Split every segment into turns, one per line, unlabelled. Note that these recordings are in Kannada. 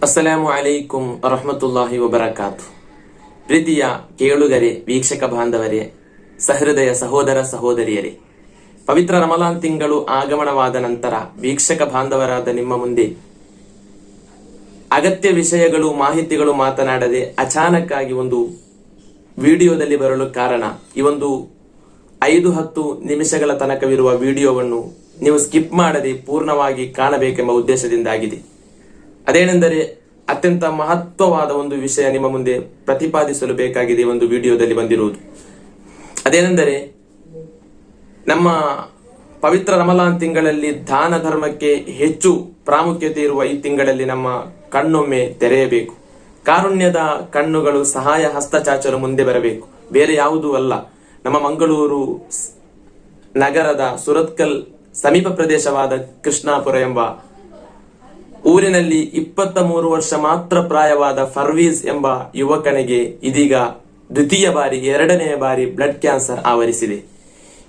ಅಸ್ಸಲಾಮು ಅಲೈಕುಂ ವರಹಮತುಲ್ಲಾಹಿ ವಬರಕಾತು. ಪ್ರೀತಿಯ ಕೇಳುಗರೆ, ವೀಕ್ಷಕ ಬಾಂಧವರೇ, ಸಹೃದಯ ಸಹೋದರ ಸಹೋದರಿಯರೇ, ಪವಿತ್ರ ರಮಲಾನ್ ತಿಂಗಳು ಆಗಮನವಾದ ನಂತರ ವೀಕ್ಷಕ ಬಾಂಧವರಾದ ನಿಮ್ಮ ಮುಂದೆ ಅಗತ್ಯ ವಿಷಯಗಳು, ಮಾಹಿತಿಗಳು ಮಾತನಾಡದೆ ಅಚಾನಕ್ ಆಗಿ ಒಂದು ವಿಡಿಯೋದಲ್ಲಿ ಬರಲು ಕಾರಣ, ಈ ಒಂದು 5-10 ನಿಮಿಷಗಳ ತನಕವಿರುವ ವಿಡಿಯೋವನ್ನು ನೀವು ಸ್ಕಿಪ್ ಮಾಡದೆ ಪೂರ್ಣವಾಗಿ ಕಾಣಬೇಕೆಂಬ ಉದ್ದೇಶದಿಂದಾಗಿದೆ. ಅದೇನೆಂದರೆ, ಅತ್ಯಂತ ಮಹತ್ವವಾದ ಒಂದು ವಿಷಯ ನಿಮ್ಮ ಮುಂದೆ ಪ್ರತಿಪಾದಿಸಲು ಬೇಕಾಗಿದೆ ಒಂದು ವಿಡಿಯೋದಲ್ಲಿ ಬಂದಿರುವುದು. ಅದೇನೆಂದರೆ, ನಮ್ಮ ಪವಿತ್ರ ರಮಲಾನ್ ತಿಂಗಳಲ್ಲಿ ದಾನ ಧರ್ಮಕ್ಕೆ ಹೆಚ್ಚು ಪ್ರಾಮುಖ್ಯತೆ ಇರುವ ಈ ತಿಂಗಳಲ್ಲಿ ನಮ್ಮ ಕಣ್ಣೊಮ್ಮೆ ತೆರೆಯಬೇಕು. ಕಾರುಣ್ಯದ ಕಣ್ಣುಗಳು ಸಹಾಯ ಹಸ್ತ ಚಾಚಲು ಮುಂದೆ ಬರಬೇಕು. ಬೇರೆ ಯಾವುದೂ ಅಲ್ಲ, ನಮ್ಮ ಮಂಗಳೂರು ನಗರದ ಸುರತ್ಕಲ್ ಸಮೀಪ ಪ್ರದೇಶವಾದ ಕೃಷ್ಣಾಪುರ ಎಂಬ ಊರಿನಲ್ಲಿ 23 ವರ್ಷ ಮಾತ್ರ ಪ್ರಾಯವಾದ ಫರ್ವೀಜ್ ಎಂಬ ಯುವಕನಿಗೆ ಇದೀಗ ಎರಡನೆಯ ಬಾರಿ ಬ್ಲಡ್ ಕ್ಯಾನ್ಸರ್ ಆವರಿಸಿದೆ.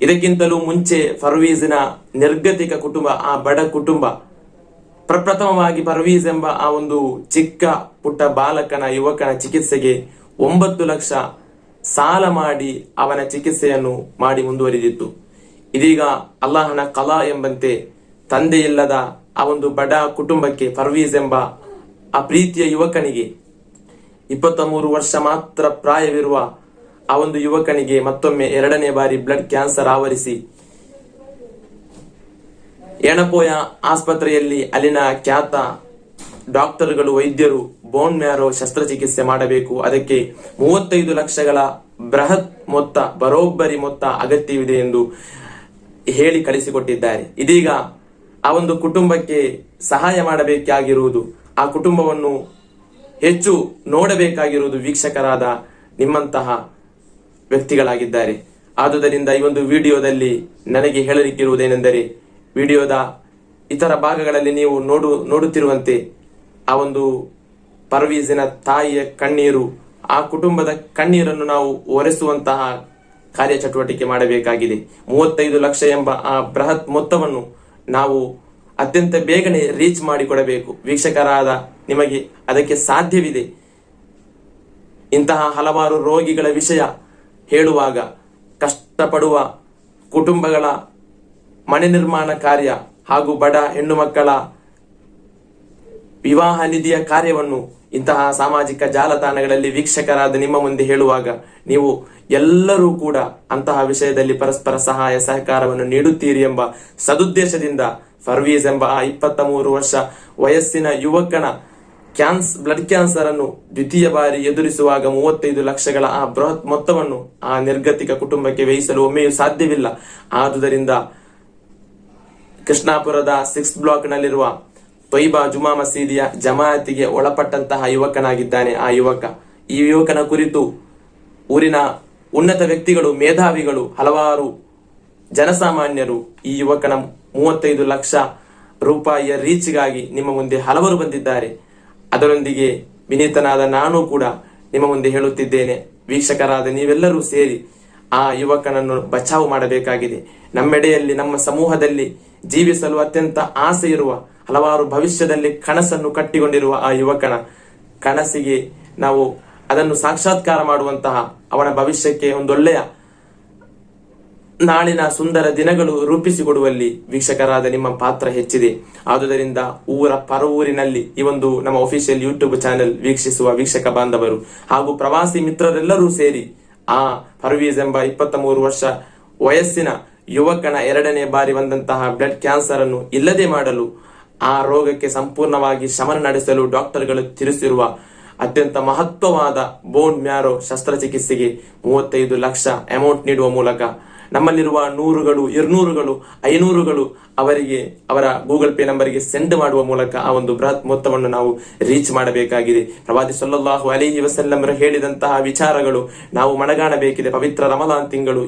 ಇದಕ್ಕಿಂತಲೂ ಮುಂಚೆ ಫರ್ವೀಜ್ನ ನಿರ್ಗತಿಕ ಕುಟುಂಬ, ಆ ಬಡ ಕುಟುಂಬ, ಪ್ರಪ್ರಥಮವಾಗಿ ಫರ್ವೀಜ್ ಎಂಬ ಆ ಒಂದು ಚಿಕ್ಕ ಪುಟ್ಟ ಯುವಕನ ಚಿಕಿತ್ಸೆಗೆ 9 ಲಕ್ಷ ಸಾಲ ಮಾಡಿ ಅವನ ಚಿಕಿತ್ಸೆಯನ್ನು ಮಾಡಿ ಮುಂದುವರಿದಿತ್ತು. ಇದೀಗ ಅಲ್ಲಾಹನ ಕಲಾ ಎಂಬಂತೆ ತಂದೆಯಿಲ್ಲದ ಆ ಒಂದು ಬಡ ಕುಟುಂಬಕ್ಕೆ, ಫರ್ವೀಜ್ ಎಂಬ ಆ ಪ್ರೀತಿಯ ಯುವಕನಿಗೆ, 23 ವರ್ಷ ಮಾತ್ರ ಪ್ರಾಯವಿರುವ ಆ ಒಂದು ಯುವಕನಿಗೆ ಮತ್ತೊಮ್ಮೆ ಎರಡನೇ ಬಾರಿ ಬ್ಲಡ್ ಕ್ಯಾನ್ಸರ್ ಆವರಿಸಿ ಎಣಪೋಯ ಆಸ್ಪತ್ರೆಯಲ್ಲಿ ಅಲ್ಲಿನ ಖ್ಯಾತ ಡಾಕ್ಟರ್ಗಳು, ವೈದ್ಯರು ಬೋನ್ ಮ್ಯಾರೋ ಶಸ್ತ್ರಚಿಕಿತ್ಸೆ ಮಾಡಬೇಕು, ಅದಕ್ಕೆ 35 ಲಕ್ಷಗಳ ಬೃಹತ್ ಮೊತ್ತ, ಬರೋಬ್ಬರಿ ಮೊತ್ತ ಅಗತ್ಯವಿದೆ ಎಂದು ಹೇಳಿ ಕಳಿಸಿಕೊಟ್ಟಿದ್ದಾರೆ. ಇದೀಗ ಆ ಒಂದು ಕುಟುಂಬಕ್ಕೆ ಸಹಾಯ ಮಾಡಬೇಕಾಗಿರುವುದು, ಆ ಕುಟುಂಬವನ್ನು ಹೆಚ್ಚು ನೋಡಬೇಕಾಗಿರುವುದು ವೀಕ್ಷಕರಾದ ನಿಮ್ಮಂತಹ ವ್ಯಕ್ತಿಗಳಾಗಿದ್ದಾರೆ. ಆದುದರಿಂದ ಈ ಒಂದು ವಿಡಿಯೋದಲ್ಲಿ ನನಗೆ ಹೇಳಲಿಕ್ಕಿರುವುದೇನೆಂದರೆ, ವಿಡಿಯೋದ ಇತರ ಭಾಗಗಳಲ್ಲಿ ನೀವು ನೋಡುತ್ತಿರುವಂತೆ ಆ ಒಂದು ಪರ್ವೀಜಿನ ತಾಯಿಯ ಕಣ್ಣೀರು, ಆ ಕುಟುಂಬದ ಕಣ್ಣೀರನ್ನು ನಾವು ಒರೆಸುವಂತಹ ಕಾರ್ಯಚಟುವಟಿಕೆ ಮಾಡಬೇಕಾಗಿದೆ. 35 ಲಕ್ಷ ಎಂಬ ಆ ಬೃಹತ್ ಮೊತ್ತವನ್ನು ನಾವು ಅತ್ಯಂತ ಬೇಗನೆ ರೀಚ್ ಮಾಡಿಕೊಡಬೇಕು. ವೀಕ್ಷಕರಾದ ನಿಮಗೆ ಅದಕ್ಕೆ ಸಾಧ್ಯವಿದೆ. ಇಂತಹ ಹಲವಾರು ರೋಗಿಗಳ ವಿಷಯ ಹೇಳುವಾಗ, ಕಷ್ಟಪಡುವ ಕುಟುಂಬಗಳ ಮನೆ ನಿರ್ಮಾಣ ಕಾರ್ಯ ಹಾಗೂ ಬಡ ಹೆಣ್ಣು ಮಕ್ಕಳ ವಿವಾಹ ನಿಧಿಯ ಕಾರ್ಯವನ್ನು ಇಂತಹ ಸಾಮಾಜಿಕ ಜಾಲತಾಣಗಳಲ್ಲಿ ವೀಕ್ಷಕರಾದ ನಿಮ್ಮ ಮುಂದೆ ಹೇಳುವಾಗ, ನೀವು ಎಲ್ಲರೂ ಕೂಡ ಅಂತಹ ವಿಷಯದಲ್ಲಿ ಪರಸ್ಪರ ಸಹಾಯ ಸಹಕಾರವನ್ನು ನೀಡುತ್ತೀರಿ ಎಂಬ ಸದುದ್ದೇಶದಿಂದ ಫರ್ವೀಜ್ ಎಂಬ ಆ 23 ವರ್ಷ ವಯಸ್ಸಿನ ಯುವಕನ ಬ್ಲಡ್ ಕ್ಯಾನ್ಸರ್ ಅನ್ನು ದ್ವಿತೀಯ ಬಾರಿ ಎದುರಿಸುವಾಗ 35 ಲಕ್ಷಗಳ ಆ ಬೃಹತ್ ಮೊತ್ತವನ್ನು ಆ ನಿರ್ಗತಿಕ ಕುಟುಂಬಕ್ಕೆ ವ್ಯಯಿಸಲು ಒಮ್ಮೆಯೂ ಸಾಧ್ಯವಿಲ್ಲ. ಆದುದರಿಂದ ಕೃಷ್ಣಾಪುರದ 6th ಬ್ಲಾಕ್ ನಲ್ಲಿರುವ ತೊಯ್ಬಾ ಜುಮಾ ಮಸೀದಿಯ ಜಮಾಅತಿಗೆ ಒಳಪಟ್ಟಂತಹ ಯುವಕನಾಗಿದ್ದಾನೆ ಆ ಯುವಕ. ಈ ಯುವಕನ ಕುರಿತು ಊರಿನ ಉನ್ನತ ವ್ಯಕ್ತಿಗಳು, ಮೇಧಾವಿಗಳು, ಹಲವಾರು ಜನಸಾಮಾನ್ಯರು ಈ ಯುವಕನ 35 ಲಕ್ಷ ರೂಪಾಯಿಯ ರೀಚ್ಗಾಗಿ ನಿಮ್ಮ ಮುಂದೆ ಹಲವರು ಬಂದಿದ್ದಾರೆ. ಅದರೊಂದಿಗೆ ವಿನೀತನಾದ ನಾನು ಕೂಡ ನಿಮ್ಮ ಮುಂದೆ ಹೇಳುತ್ತಿದ್ದೇನೆ, ವೀಕ್ಷಕರಾದ ನೀವೆಲ್ಲರೂ ಸೇರಿ ಆ ಯುವಕನನ್ನು ಬಚಾವು ಮಾಡಬೇಕಾಗಿದೆ. ನಮ್ಮೆಡೆಯಲ್ಲಿ, ನಮ್ಮ ಸಮೂಹದಲ್ಲಿ ಜೀವಿಸಲು ಅತ್ಯಂತ ಆಸೆ ಇರುವ, ಹಲವಾರು ಭವಿಷ್ಯದಲ್ಲಿ ಕನಸನ್ನು ಕಟ್ಟಿಕೊಂಡಿರುವ ಆ ಯುವಕನ ಕನಸಿಗೆ ನಾವು ಅದನ್ನು ಸಾಕ್ಷಾತ್ಕಾರ ಮಾಡುವಂತಹ, ಅವನ ಭವಿಷ್ಯಕ್ಕೆ ಒಂದೊಳ್ಳೆಯ ನಾಳಿನ ಸುಂದರ ದಿನಗಳು ರೂಪಿಸಿಕೊಡುವಲ್ಲಿ ವೀಕ್ಷಕರಾದ ನಿಮ್ಮ ಪಾತ್ರ ಹೆಚ್ಚಿದೆ. ಆದುದರಿಂದ ಪರವೂರಿನಲ್ಲಿ ಈ ಒಂದು ನಮ್ಮ ಅಫಿಷಿಯಲ್ ಯೂಟ್ಯೂಬ್ ಚಾನೆಲ್ ವೀಕ್ಷಿಸುವ ವೀಕ್ಷಕ ಬಾಂಧವರು ಹಾಗೂ ಪ್ರವಾಸಿ ಮಿತ್ರರೆಲ್ಲರೂ ಸೇರಿ ಆ ಫರ್ವೀಜ್ ಎಂಬ 23 ವರ್ಷ ವಯಸ್ಸಿನ ಯುವಕನ ಎರಡನೇ ಬಾರಿ ಬಂದಂತಹ ಬ್ಲಡ್ ಕ್ಯಾನ್ಸರ್ ಅನ್ನು ಇಲ್ಲದೆ ಮಾಡಲು, ಆ ರೋಗಕ್ಕೆ ಸಂಪೂರ್ಣವಾಗಿ ಶಮನ ನಡೆಸಲು ಡಾಕ್ಟರ್ಗಳು ತಿಳಿಸಿರುವ ಅತ್ಯಂತ ಮಹತ್ವವಾದ ಬೋನ್ ಮ್ಯಾರೋ ಶಸ್ತ್ರಚಿಕಿತ್ಸೆಗೆ 35 ಲಕ್ಷ ಅಮೌಂಟ್ ನೀಡುವ ಮೂಲಕ ನಮ್ಮಲ್ಲಿರುವ 100ಗಳು, 200ಗಳು, 500ಗಳು ಅವರಿಗೆ ಅವರ ಗೂಗಲ್ ಪೇ ನಂಬರ್ಗೆ ಸೆಂಡ್ ಮಾಡುವ ಮೂಲಕ ಆ ಒಂದು ಬೃಹತ್ ಮೊತ್ತವನ್ನು ನಾವು ರೀಚ್ ಮಾಡಬೇಕಾಗಿದೆ. ಪ್ರವಾದಿ ಸಲ್ಲಲ್ಲಾಹು ಅಲೈಹಿ ವಸಲ್ಲಂರು ಹೇಳಿದಂತಹ ವಿಚಾರಗಳು ನಾವು ಮನಗಾಣಬೇಕಿದೆ. ಪವಿತ್ರ ರಮಲಾನ್ ತಿಂಗಳು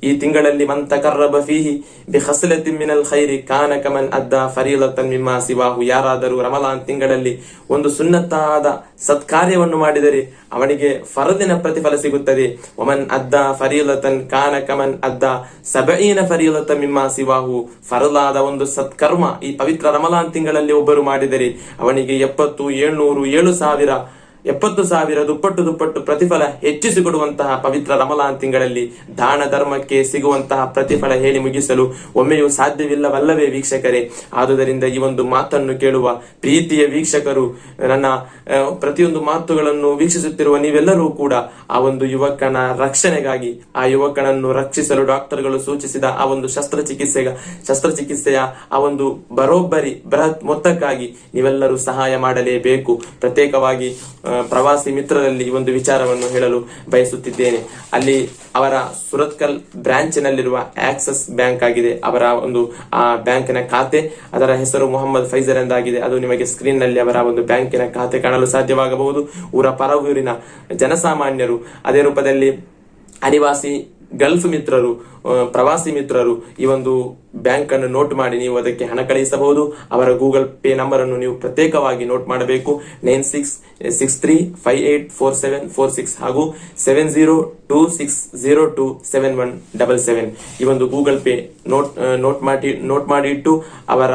ಈ ತಿಂಗಳಲ್ಲಿ ಮನ್ ತಕರ್ರಬ ಫೀಹಿ ಬಿಖಸ್ಲತಿನ್ ಮಿನಲ್ ಖೈರಿ ಕಾನ ಕಮನ್ ಅದ್ದಾ ಫರೀಲತನ್ ಮಿಮ್ಮಾ ಸಿವಾಹು. ಯಾರಾದರೂ ರಮಲಾನ್ ತಿಂಗಳಲ್ಲಿ ಒಂದು ಸುನ್ನತ್ತಾದ ಸತ್ಕಾರ್ಯವನ್ನು ಮಾಡಿದರೆ ಅವನಿಗೆ ಫರದಿನ ಪ್ರತಿಫಲ ಸಿಗುತ್ತದೆ. ಒಮನ್ ಅದ್ದಾ ಫರೀಲತನ್ ಕಾನ ಕಮನ್ ಮನ್ ಅದ್ದ ಸಬഈನ ಫರೀಲತ ಮಿಮ್ಮಾ ಸಿವಾಹು, ಫರಲಾದ ಒಂದು ಸತ್ಕರ್ಮ ಈ ಪವಿತ್ರ ರಮಲಾನ್ ತಿಂಗಳಲ್ಲಿ ಒಬ್ಬರು ಮಾಡಿದರೆ ಅವನಿಗೆ 70, 700, 70,000 ದುಪ್ಪಟ್ಟು ಪ್ರತಿಫಲ ಹೆಚ್ಚಿಸಿಕೊಡುವಂತಹ ಪವಿತ್ರ ರಮಲಾನ್ ತಿಂಗಳಲ್ಲಿ ದಾನ ಧರ್ಮಕ್ಕೆ ಸಿಗುವಂತಹ ಪ್ರತಿಫಲ ಹೇಳಿ ಮುಗಿಸಲು ಒಮ್ಮೆಯೂ ಸಾಧ್ಯವಿಲ್ಲವಲ್ಲವೇ ವೀಕ್ಷಕರೇ? ಆದುದರಿಂದ ಈ ಒಂದು ಮಾತನ್ನು ಕೇಳುವ ಪ್ರೀತಿಯ ವೀಕ್ಷಕರು, ನನ್ನ ಪ್ರತಿಯೊಂದು ಮಾತುಗಳನ್ನು ವೀಕ್ಷಿಸುತ್ತಿರುವ ನೀವೆಲ್ಲರೂ ಕೂಡ ಆ ಒಂದು ಯುವಕನ ರಕ್ಷಣೆಗಾಗಿ, ಆ ಯುವಕನನ್ನು ರಕ್ಷಿಸಲು ಡಾಕ್ಟರ್ಗಳು ಸೂಚಿಸಿದ ಆ ಒಂದು ಶಸ್ತ್ರಚಿಕಿತ್ಸೆಯ ಆ ಒಂದು ಬರೋಬ್ಬರಿ ಬೃಹತ್ ಮೊತ್ತಕ್ಕಾಗಿ ನೀವೆಲ್ಲರೂ ಸಹಾಯ ಮಾಡಲೇಬೇಕು. ಪ್ರತ್ಯೇಕವಾಗಿ ಪ್ರವಾಸಿ ಮಿತ್ರರಲ್ಲಿ ಈ ಒಂದು ವಿಚಾರವನ್ನು ಹೇಳಲು ಬಯಸುತ್ತಿದ್ದೇನೆ. ಅಲ್ಲಿ ಅವರ ಸುರತ್ಕಲ್ ಬ್ರಾಂಚಿನಲ್ಲಿರುವ ಆಕ್ಸಿಸ್ ಬ್ಯಾಂಕ್ ಆಗಿದೆ ಅವರ ಒಂದು ಆ ಬ್ಯಾಂಕಿನ ಖಾತೆ. ಅದರ ಹೆಸರು ಮೊಹಮ್ಮದ್ ಫೈಜರ್ ಎಂದಾಗಿದೆ. ಅದು ನಿಮಗೆ ಸ್ಕ್ರೀನ್ ನಲ್ಲಿ ಅವರ ಒಂದು ಬ್ಯಾಂಕಿನ ಖಾತೆ ಕಾಣಲು ಸಾಧ್ಯವಾಗಬಹುದು. ಊರ ಪರವೂರಿನ ಜನಸಾಮಾನ್ಯರು, ಅದೇ ರೂಪದಲ್ಲಿ ಅನಿವಾಸಿ ಗಲ್ಫ್ ಮಿತ್ರರು, ಪ್ರವಾಸಿ ಮಿತ್ರರು ಈ ಒಂದು ಬ್ಯಾಂಕ್ ಅನ್ನು ನೋಟ್ ಮಾಡಿ ನೀವು ಅದಕ್ಕೆ ಹಣ ಕಳುಹಿಸಬಹುದು. ಅವರ ಗೂಗಲ್ ಪೇ ನಂಬರ್ ಅನ್ನು ನೀವು ಪ್ರತ್ಯೇಕವಾಗಿ ನೋಟ್ ಮಾಡಬೇಕು. 9663584746 ಹಾಗೂ 7026027177 ಈ ಒಂದು ಗೂಗಲ್ ಪೇ ನೋಟ್ ಮಾಡಿ ಇಟ್ಟು ಅವರ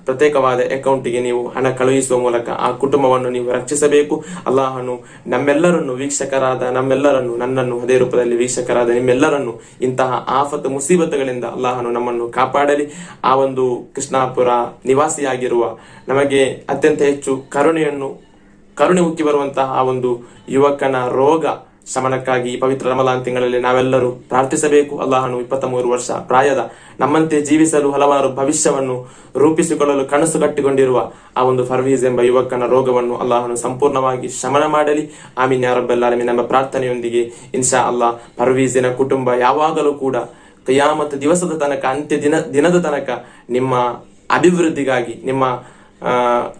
ಪ್ರತ್ಯೇಕವಾದ ಅಕೌಂಟಿಗೆ ನೀವು ಹಣ ಕಳುಹಿಸುವ ಮೂಲಕ ಆ ಕುಟುಂಬವನ್ನು ನೀವು ರಕ್ಷಿಸಬೇಕು. ಅಲ್ಲಾಹನು ನಮ್ಮೆಲ್ಲರನ್ನು, ವೀಕ್ಷಕರಾದ ನಮ್ಮೆಲ್ಲರನ್ನು, ನನ್ನನ್ನು ಅದೇ ರೂಪದಲ್ಲಿ ವೀಕ್ಷಕರಾದ ನಿಮ್ಮೆಲ್ಲರನ್ನು ಇಂತಹ ಆಫತ್ ಮುಸೀಬತ್ಗಳಿಂದ ಅಲ್ಲಾಹನು ನಮ್ಮನ್ನು ಕಾಪಾಡಲಿ. ಆ ಒಂದು ಕೃಷ್ಣಾಪುರ ನಿವಾಸಿಯಾಗಿರುವ ನಮಗೆ ಅತ್ಯಂತ ಹೆಚ್ಚು ಕರುಣೆ ಉಕ್ಕಿ ಬರುವಂತಹ ಆ ಒಂದು ಯುವಕನ ರೋಗ ಶಮನಕ್ಕಾಗಿ ಪವಿತ್ರ ರಮಲಾನ್ ತಿಂಗಳಲ್ಲಿ ನಾವೆಲ್ಲರೂ ಪ್ರಾರ್ಥಿಸಬೇಕು. ಅಲ್ಲಾಹನು 23 ವರ್ಷ ಪ್ರಾಯದ ನಮ್ಮಂತೆ ಜೀವಿಸಲು ಹಲವಾರು ಭವಿಷ್ಯವನ್ನು ರೂಪಿಸಿಕೊಳ್ಳಲು ಕನಸು ಕಟ್ಟಿಕೊಂಡಿರುವ ಆ ಒಂದು ಫರ್ವೀಜ್ ಎಂಬ ಯುವಕನ ರೋಗವನ್ನು ಅಲ್ಲಾಹನು ಸಂಪೂರ್ಣವಾಗಿ ಶಮನ ಮಾಡಲಿ. ಆಮೀನ್ ಯಾ ರಬ್ಬಲ್ ಆಲಮೀನ್. ನಮ್ಮ ಪ್ರಾರ್ಥನೆಯೊಂದಿಗೆ ಇನ್ಶಾ ಅಲ್ಲಾಹ್ ಫರ್ವೀಜಿನ ಕುಟುಂಬ ಯಾವಾಗಲೂ ಕೂಡ ಕಿಯಾಮತ್ ದಿವಸದ ತನಕ, ಅಂತ್ಯ ದಿನದ ತನಕ ನಿಮ್ಮ ಅಭಿವೃದ್ಧಿಗಾಗಿ, ನಿಮ್ಮ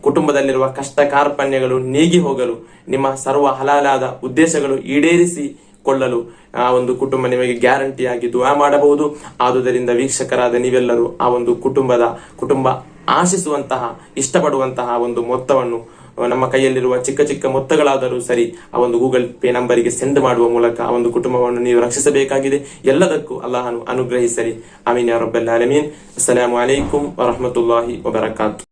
ಕುಟುಂಬದಲ್ಲಿರುವ ಕಷ್ಟ ಕಾರ್ಪಣ್ಯಗಳು ನೀಗಿ ಹೋಗಲು, ನಿಮ್ಮ ಸರ್ವ ಹಲಾಲಾದ ಉದ್ದೇಶಗಳು ಈಡೇರಿಸಿಕೊಳ್ಳಲು ಆ ಒಂದು ಕುಟುಂಬ ನಿಮಗೆ ಗ್ಯಾರಂಟಿಯಾಗಿ ದುಆ ಮಾಡಬಹುದು. ಆದುದರಿಂದ ವೀಕ್ಷಕರಾದ ನೀವೆಲ್ಲರೂ ಆ ಒಂದು ಕುಟುಂಬ ಆಶಿಸುವಂತಹ, ಇಷ್ಟಪಡುವಂತಹ ಒಂದು ಮೊತ್ತವನ್ನು ನಮ್ಮ ಕೈಯಲ್ಲಿರುವ ಚಿಕ್ಕ ಮೊತ್ತಗಳಾದರೂ ಸರಿ ಆ ಒಂದು ಗೂಗಲ್ ಪೇ ನಂಬರಿಗೆ ಸೆಂಡ್ ಮಾಡುವ ಮೂಲಕ ಆ ಒಂದು ಕುಟುಂಬವನ್ನು ನೀವು ರಕ್ಷಿಸಬೇಕಾಗಿದೆ. ಎಲ್ಲದಕ್ಕೂ ಅಲ್ಲಾಹನು ಅನುಗ್ರಹಿಸಲಿ. ಆಮೀನ್ ಯಾ ರಬ್ಬಲ್ ಆಲಮೀನ್. ಅಸ್ಸಲಾಮು ಅಲೈಕುಂ ವರಹಮತುಲ್ಲಾಹಿ ವಬರಕಾತು.